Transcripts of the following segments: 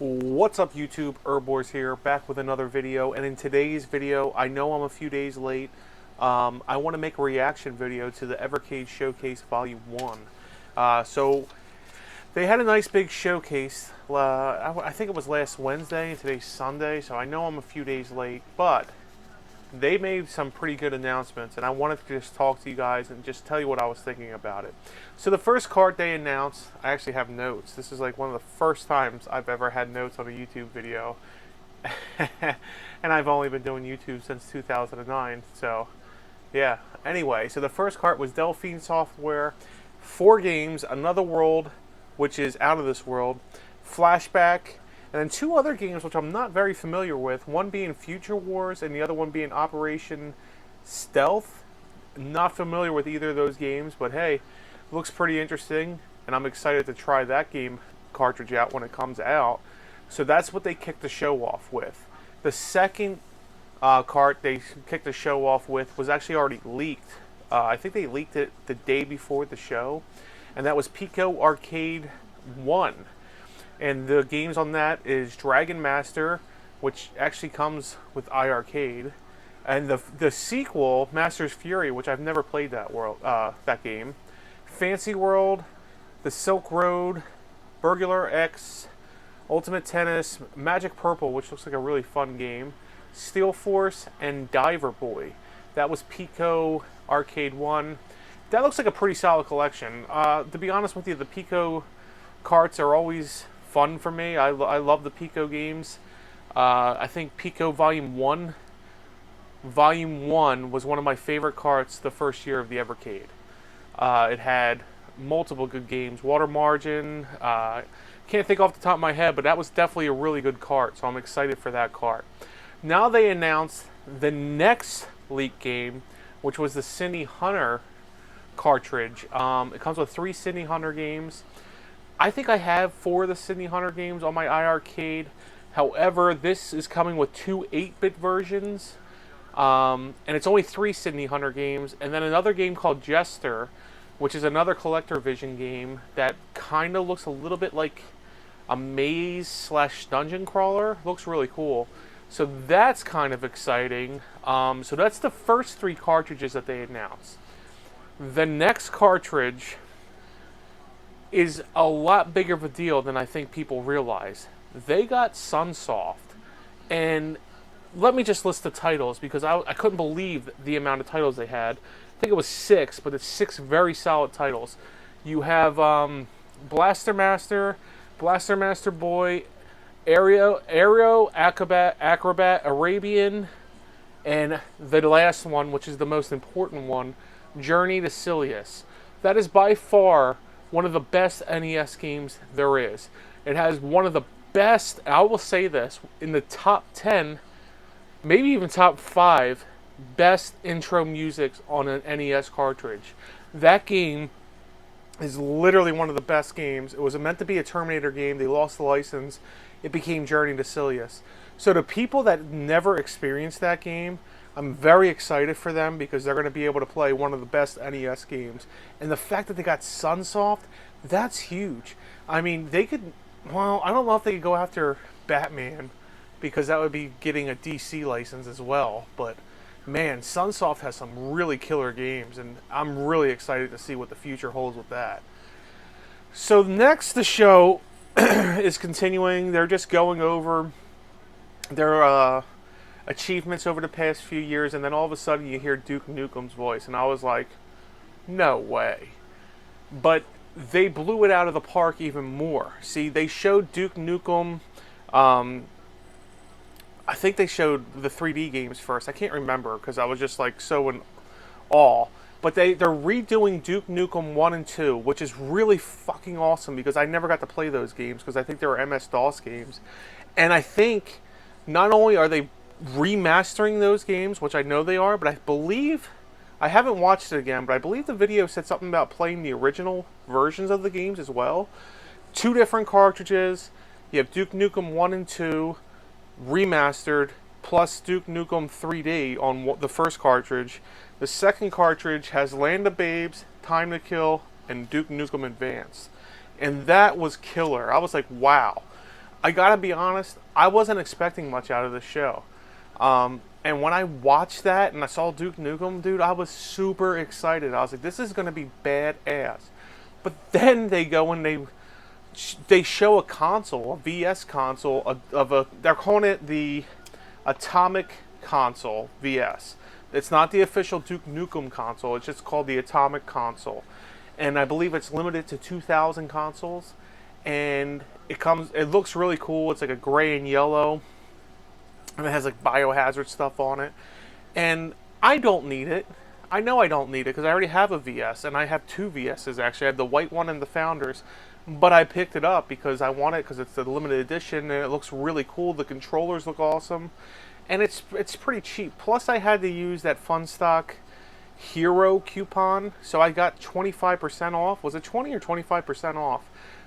What's up YouTube, Erbwars here, back with another video, and in today's video, I know I'm a few days late. I want to make a reaction video to the Evercade Showcase Volume 1. So, they had a nice big showcase, I think it was last Wednesday, and today's Sunday, so I know I'm a few days late, but they made some pretty good announcements, and I wanted to just talk to you guys and just tell you what I was thinking about it. So the first card they announced, I actually have notes. This is like one of the first times I've ever had notes on a YouTube video. And I've only been doing YouTube since 2009, so yeah. Anyway, so the first card was Delphine Software, 4 games, Another World, which is Out of This World, Flashback, and then 2 other games which I'm not very familiar with, one being Future Wars and the other one being Operation Stealth. Not familiar with either of those games, but hey, looks pretty interesting, and I'm excited to try that game cartridge out when it comes out. So that's what they kicked the show off with. The second cart they kicked the show off with was actually already leaked. I think they leaked it the day before the show, and that was Pico Arcade 1. And the games on that is Dragon Master, which actually comes with iArcade, and the sequel, Master's Fury, which I've never played that game, Fancy World, The Silk Road, Burglar X, Ultimate Tennis, Magic Purple, which looks like a really fun game, Steel Force, and Diver Boy. That was Pico Arcade 1. That looks like a pretty solid collection. To be honest with you, the Pico carts are always fun for me. I love the Pico games. I think Pico Volume 1 was one of my favorite carts the first year of the Evercade. It had multiple good games. Water Margin, can't think off the top of my head, but that was definitely a really good cart, so I'm excited for that cart. Now they announced the next leak game, which was the Cindy Hunter cartridge. It comes with 3 Cindy Hunter games. I think I have 4 of the Cindy Hunter games on my iArcade. However, this is coming with 2 8-bit versions. And it's only 3 Cindy Hunter games. And then another game called Jester, which is another Collector Vision game that kind of looks a little bit like a maze/dungeon crawler. Looks really cool. So that's kind of exciting. So that's the first 3 cartridges that they announced. The next cartridge is a lot bigger of a deal than I think people realize. They got Sunsoft, and let me just list the titles because I couldn't believe the amount of titles they had. I think it was 6, but it's 6 very solid titles. You have Blaster Master, Blaster Master Boy, Aero Acrobat, Arabian, and the last one, which is the most important one, Journey to Silius. That is by far one of the best NES games there is. It has one of the best, I will say this, in the top 10, maybe even top 5 best intro music on an NES cartridge. That game is literally one of the best games. It was meant to be a Terminator game. They lost the license. It became Journey to Silius. So the people that never experienced that game, I'm very excited for them because they're going to be able to play one of the best NES games. And the fact that they got Sunsoft, that's huge. I mean, they could, well, I don't know if they could go after Batman because that would be getting a DC license as well. But man, Sunsoft has some really killer games, and I'm really excited to see what the future holds with that. So next, the show is continuing. They're just going over their achievements over the past few years, and then all of a sudden you hear Duke Nukem's voice, and I was like, no way. But they blew it out of the park even more. See, they showed Duke Nukem, I think they showed the 3D games first. I can't remember because I was just like so in awe. But they're redoing Duke Nukem 1 and 2, which is really fucking awesome because I never got to play those games because I think they were MS-DOS games. And I think not only are they remastering those games, which I know they are, but I believe, I haven't watched it again, but I believe the video said something about playing the original versions of the games as well. 2 different cartridges. You have Duke Nukem 1 and 2 remastered, plus Duke Nukem 3D on the first cartridge. The second cartridge has Land of Babes, Time to Kill, and Duke Nukem Advance. And that was killer. I was like, wow. I gotta be honest, I wasn't expecting much out of this show. And when I watched that and I saw Duke Nukem, dude, I was super excited. I was like, this is gonna be badass. But then they go and they show a console, a VS console of a. They're calling it the Atomic Console VS. It's not the official Duke Nukem console. It's just called the Atomic Console, and I believe it's limited to 2,000 consoles. And it comes. It looks really cool. It's like a gray and yellow, and it has like biohazard stuff on it. And I don't need it. I know I don't need it because I already have a VS, and I have two VSs actually. I have the white one and the Founders, but I picked it up because I want it because it's the limited edition and it looks really cool. The controllers look awesome, and it's pretty cheap. Plus, I had to use that Funstock Hero coupon, so I got 25% off. Was it 20 or 25% off?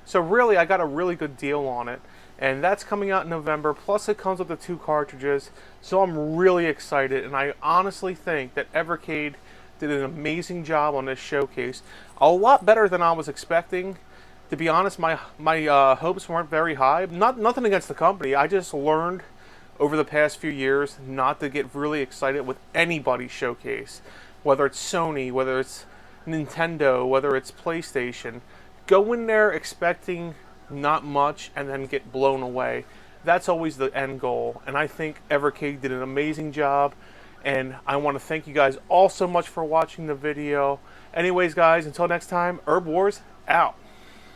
So really, I got a really good deal on it, and that's coming out in November. Plus, it comes with the 2 cartridges, so I'm really excited. And I honestly think that Evercade did an amazing job on this showcase, a lot better than I was expecting. To be honest, my hopes weren't very high. Nothing against the company. I just learned over the past few years not to get really excited with anybody's showcase, whether it's Sony, whether it's Nintendo, whether it's PlayStation. Go in there expecting not much and then get blown away. That's always the end goal, and I think Evercade did an amazing job. And I want to thank you guys all so much for watching the video. Anyways, guys, until next time, Erbwars out.